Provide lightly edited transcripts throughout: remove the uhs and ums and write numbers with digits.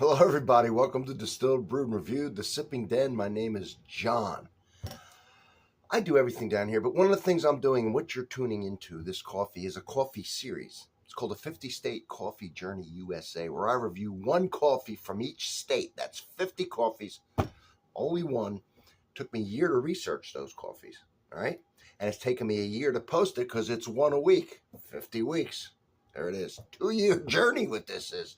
Hello, everybody. Welcome to Distilled, Brewed, and Reviewed, the Sipping Den. My name is John. I do everything down here, but one of the things I'm doing and what you're tuning into this coffee is a coffee series. It's called the 50 State Coffee Journey USA, where I review one coffee from each state. That's 50 coffees, only one. Took me a year to research those coffees, all right? And it's taken me a year to post it because it's one a week, 50 weeks. There it is. 2-year journey with this is.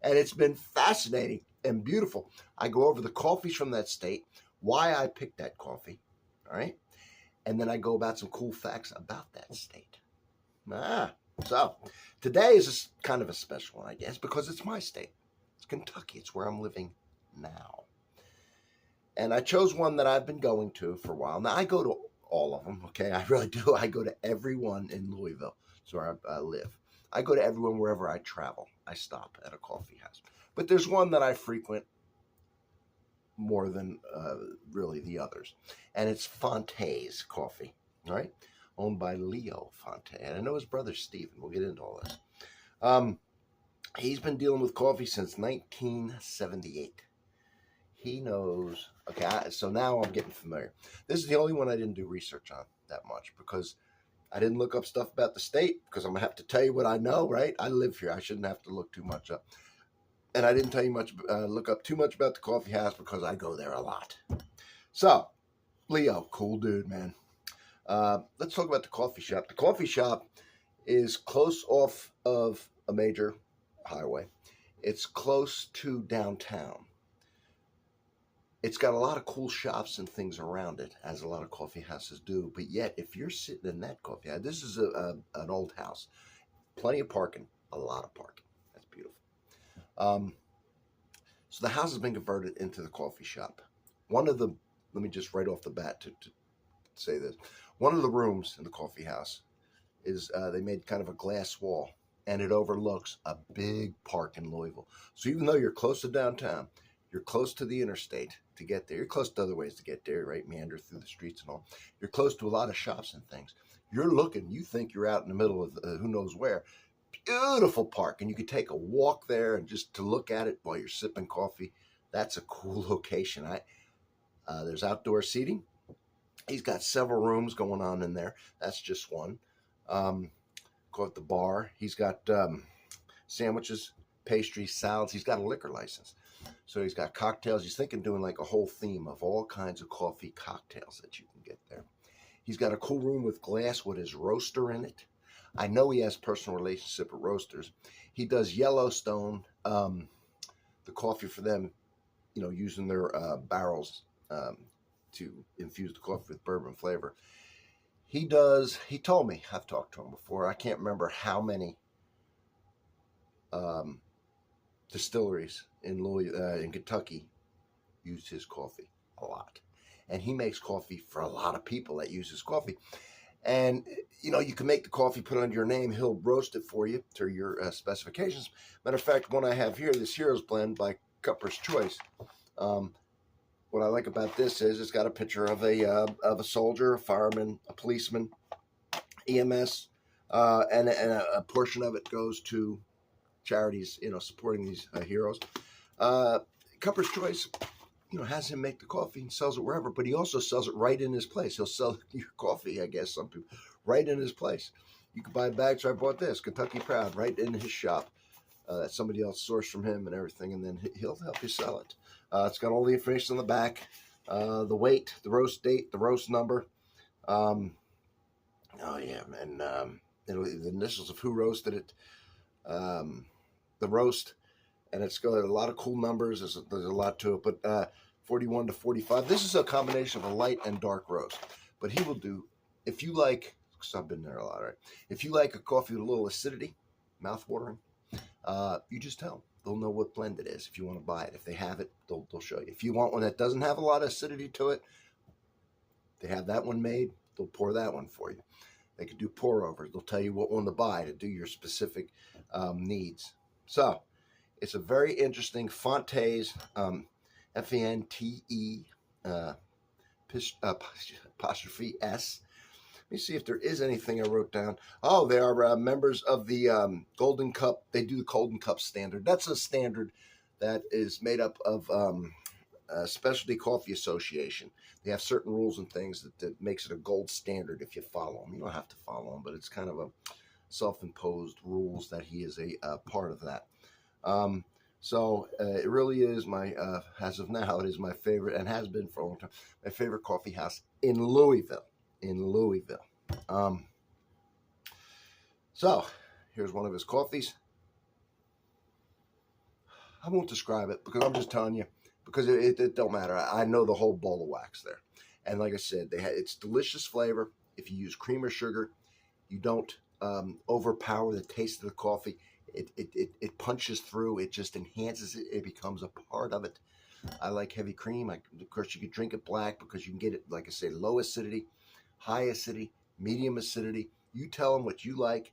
And it's been fascinating and beautiful. I go over the coffees from that state, why I picked that coffee, all right? And then I go about some cool facts about that state. So today is kind of a special one, I guess, because it's my state. It's Kentucky. It's where I'm living now. And I chose one that I've been going to for a while. Now, I go to all of them, okay? I really do. I go to every one in Louisville. It's where I live. I go to everyone wherever I travel. I stop at a coffee house. But there's one that I frequent more than really the others. And it's Fante's Coffee, all right? Owned by Leo Fante. And I know his brother, Stephen. We'll get into all this. He's been dealing with coffee since 1978. He knows. Okay, so now I'm getting familiar. This is the only one I didn't do research on that much because I didn't look up stuff about the state because I'm going to have to tell you what I know, right? I live here. I shouldn't have to look too much up. And I didn't tell you look up too much about the coffee house because I go there a lot. So, Leo, cool dude, man. Let's talk about the coffee shop. The coffee shop is close off of a major highway. It's close to downtown. It's got a lot of cool shops and things around it, as a lot of coffee houses do. But yet, if you're sitting in that coffee house, this is an old house. Plenty of parking, a lot of parking. That's beautiful. So the house has been converted into the coffee shop. Let me just right off the bat to say this. One of the rooms in the coffee house is, they made kind of a glass wall, and it overlooks a big park in Louisville. So even though you're close to downtown, you're close to the interstate to get there. You're close to other ways to get there, right? Meander through the streets and all. You're close to a lot of shops and things. You think you're out in the middle of who knows where. Beautiful park, and you could take a walk there and just to look at it while you're sipping coffee. That's a cool location. There's outdoor seating. He's got several rooms going on in there. That's just one. Go at the bar. He's got sandwiches, pastries, salads. He's got a liquor license. So he's got cocktails. He's thinking doing like a whole theme of all kinds of coffee cocktails that you can get there. He's got a cool room with glass with his roaster in it. I know he has personal relationship with roasters. He does Yellowstone, the coffee for them, using their barrels to infuse the coffee with bourbon flavor. He told me, I've talked to him before, I can't remember how many distilleries in Kentucky use his coffee a lot. And he makes coffee for a lot of people that use his coffee. And, you can make the coffee, put it under your name. He'll roast it for you to your specifications. Matter of fact, one I have here, this Heroes Blend by Cupper's Choice. What I like about this is it's got a picture of a soldier, a fireman, a policeman, EMS, and a portion of it goes to charities, supporting these heroes. Cupper's Choice, has him make the coffee and sells it wherever, but he also sells it right in his place. He'll sell your coffee, I guess, some people, right in his place. You can buy bags. So I bought this, Kentucky Proud, right in his shop. That somebody else sourced from him and everything, and then he'll help you sell it. It's got all the information on the back, the weight, the roast date, the roast number. The initials of who roasted it, the roast, and it's got a lot of cool numbers. There's a lot to it, but 41 to 45. This is a combination of a light and dark roast. But he will do, if you like, because I've been there a lot, right? If you like a coffee with a little acidity, mouth-watering, you just tell them. They'll know what blend it is if you want to buy it. If they have it, they'll show you. If you want one that doesn't have a lot of acidity to it, they have that one made. They'll pour that one for you. They could do pour-overs. They'll tell you what one to buy to do your specific needs. So it's a very interesting Fante's, F-E-N-T-E, apostrophe S. Let me see if there is anything I wrote down. Oh, they are members of the Golden Cup. They do the Golden Cup standard. That's a standard that is made up of Specialty Coffee Association. They have certain rules and things that makes it a gold standard if you follow them. You don't have to follow them, but it's kind of a self-imposed rules that he is a part of that. So it really is as of now, it is my favorite and has been for a long time, my favorite coffee house in Louisville. So here's one of his coffees. I won't describe it because I'm just telling you, because it don't matter. I know the whole bowl of wax there. And like I said, it's delicious flavor. If you use cream or sugar, you don't overpower the taste of the coffee. It punches through. It just enhances it. It becomes a part of it. I like heavy cream. Of course, you could drink it black because you can get it, like I say, low acidity, high acidity, medium acidity. You tell them what you like,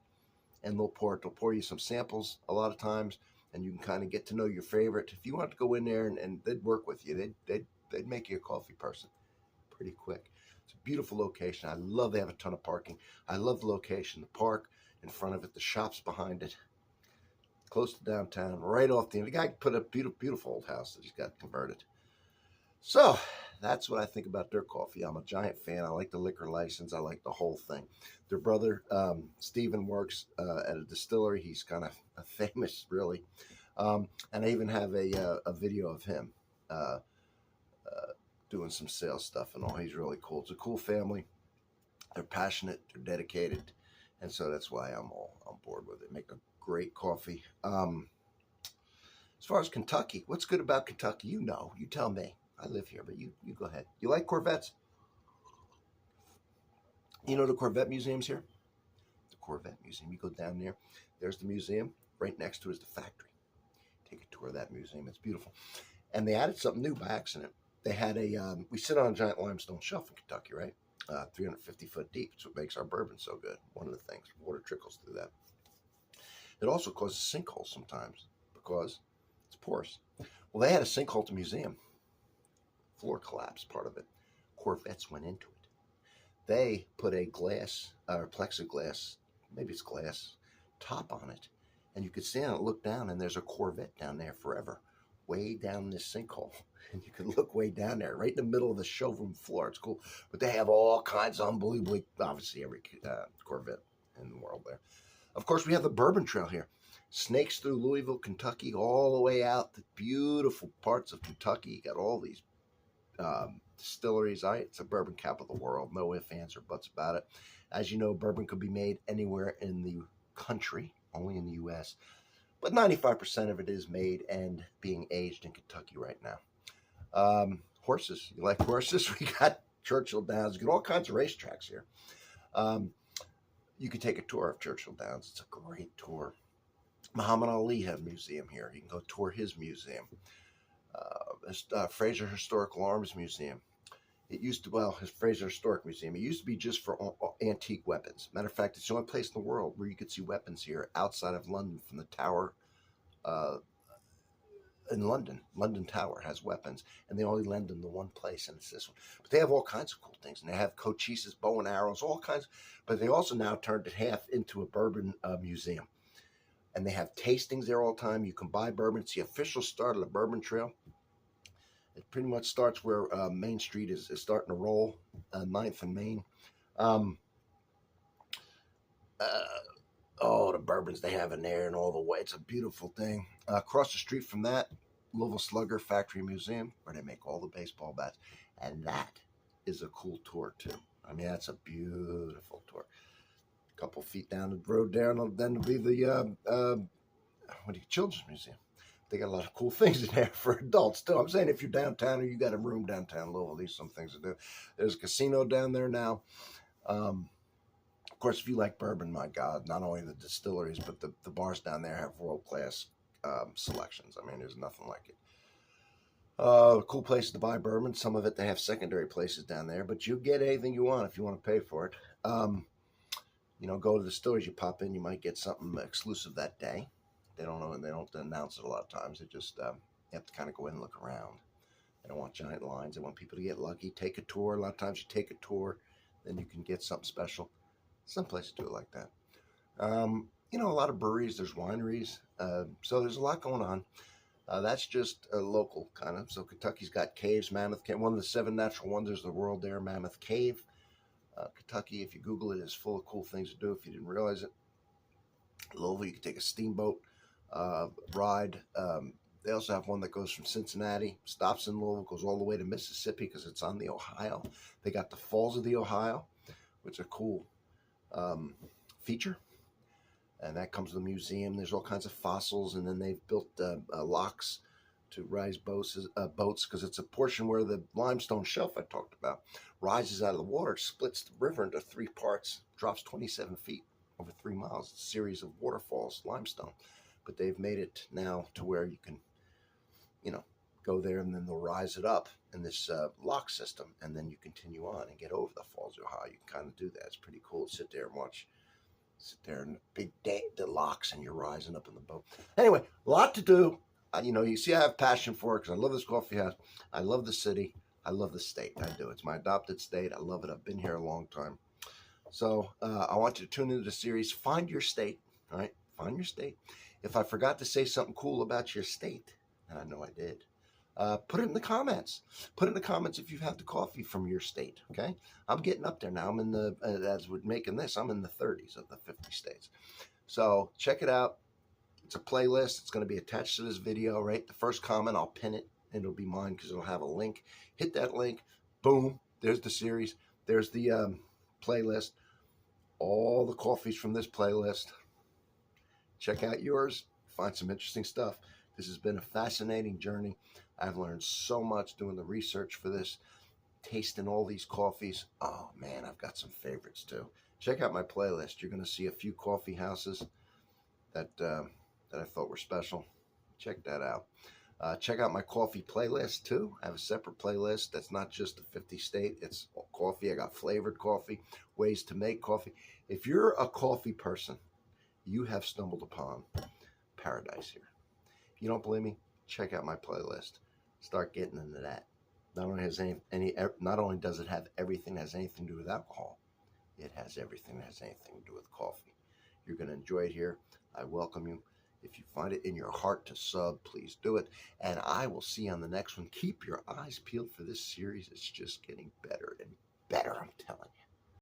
and they'll pour you some samples a lot of times, and you can kind of get to know your favorite. If you want to go in there and they'd work with you, they'd make you a coffee person pretty quick. It's a beautiful location. I love they have a ton of parking. I love the location, the park in front of it, the shops behind it, close to downtown, right off the end. The guy put a beautiful old house that he's got converted. So that's what I think about their coffee. I'm a giant fan. I like the liquor license. I like the whole thing. Their brother, Steven, works at a distillery. He's kind of famous, really. And I even have a video of him doing some sales stuff and all. He's really cool. It's a cool family. They're passionate. They're dedicated. And so that's why I'm all on board with it. Make a great coffee. As far as Kentucky, what's good about Kentucky? You know. You tell me. I live here, but you go ahead. You like Corvettes? You know the Corvette Museum's here? The Corvette Museum. You go down there. There's the museum. Right next to it is the factory. Take a tour of that museum. It's beautiful. And they added something new by accident. They had we sit on a giant limestone shelf in Kentucky, right? 350 foot deep. It's what makes our bourbon so good. One of the things. Water trickles through that. It also causes sinkholes sometimes because it's porous. Well, they had a sinkhole at the museum. Floor collapse, part of it. Corvettes went into it. They put a glass or plexiglass, maybe it's glass, top on it, and you could stand and look down, and there's a Corvette down there forever, way down this sinkhole, and you can look way down there, right in the middle of the showroom floor. It's cool, but they have all kinds of unbelievably, obviously every Corvette in the world there. Of course, we have the Bourbon Trail here. Snakes through Louisville, Kentucky, all the way out the beautiful parts of Kentucky. You got all these distilleries. It's a bourbon capital of the world. No ifs, ands, or buts about it. As you know, bourbon could be made anywhere in the country, only in the U.S. But 95% of it is made and being aged in Kentucky right now. Horses. You like horses? We got Churchill Downs. You get all kinds of racetracks here. You could take a tour of Churchill Downs. It's a great tour. Muhammad Ali had a museum here. You can go tour his museum. Fraser Historical Arms Museum. It used to, his Fraser Historic Museum. It used to be just for antique weapons. Matter of fact, it's the only place in the world where you could see weapons here outside of London from the tower in London. London Tower has weapons, and they only lend them to one place, and it's this one. But they have all kinds of cool things, and they have Cochise's bow and arrows, all kinds. But they also now turned it half into a bourbon museum. And they have tastings there all the time. You can buy bourbon. It's the official start of the Bourbon Trail. It pretty much starts where Main Street is starting to roll, 9th and Main. The bourbons they have in there and all the way. It's a beautiful thing. Across the street from that, Louisville Slugger Factory Museum, where they make all the baseball bats. And that is a cool tour, too. I mean, that's a beautiful tour. A couple feet down the road there, and then it'll be the Children's Museum. They got a lot of cool things in there for adults, too. I'm saying if you're downtown or you got a room downtown Louisville, these are some things to do. There's a casino down there now. Of course, if you like bourbon, my God, not only the distilleries, but the bars down there have world-class selections. I mean, there's nothing like it. Cool places to buy bourbon. Some of it, they have secondary places down there, but you get anything you want if you want to pay for it. Go to the stores, you pop in, you might get something exclusive that day. They don't know, and they don't announce it a lot of times. They just you have to kind of go in and look around. They don't want giant lines. They want people to get lucky. Take a tour. A lot of times you take a tour, then you can get something special. Some places do it like that. A lot of breweries. There's wineries. So there's a lot going on. That's just a local kind of. So Kentucky's got caves, Mammoth Cave, one of the 7 natural wonders of the world there, Mammoth Cave. Kentucky, if you Google it, is full of cool things to do if you didn't realize it. Louisville, you can take a steamboat ride. They also have one that goes from Cincinnati, stops in Louisville, goes all the way to Mississippi because it's on the Ohio. They got the Falls of the Ohio, which are cool feature. And that comes to the museum. There's all kinds of fossils, and then they've built locks to rise boats because it's a portion where the limestone shelf I talked about rises out of the water, splits the river into 3 parts, drops 27 feet over 3 miles. It's a series of waterfalls, limestone. But they've made it now to where you can, go there, and then they'll rise it up in this lock system, and then you continue on and get over the Falls of Ohio. You can kind of do that. It's pretty cool to sit there and watch. Sit there in the big the locks, and you're rising up in the boat. Anyway, a lot to do. You see, I have passion for it because I love this coffee house. I love the city. I love the state. I do. It's my adopted state. I love it. I've been here a long time. So I want you to tune into the series. Find your state. All right, find your state. If I forgot to say something cool about your state, and I know I did, put it in the comments. Put it in the comments if you've had the coffee from your state, okay? I'm getting up there now. I'm in the, as we're making this, I'm in the 30s of the 50 states. So check it out. It's a playlist. It's going to be attached to this video, right? The first comment, I'll pin it, and it'll be mine because it'll have a link. Hit that link. Boom. There's the series. There's the playlist. All the coffees from this playlist. Check out yours. Find some interesting stuff. This has been a fascinating journey. I've learned so much doing the research for this, tasting all these coffees. Oh, man, I've got some favorites, too. Check out my playlist. You're going to see a few coffee houses that I thought were special. Check that out. Check out my coffee playlist, too. I have a separate playlist that's not just the 50 state. It's coffee. I got flavored coffee, ways to make coffee. If you're a coffee person, you have stumbled upon paradise here. If you don't believe me, check out my playlist. Start getting into that. Not only does it have everything that has anything to do with alcohol, it has everything that has anything to do with coffee. You're going to enjoy it here. I welcome you. If you find it in your heart to sub, please do it. And I will see you on the next one. Keep your eyes peeled for this series. It's just getting better and better, I'm telling you.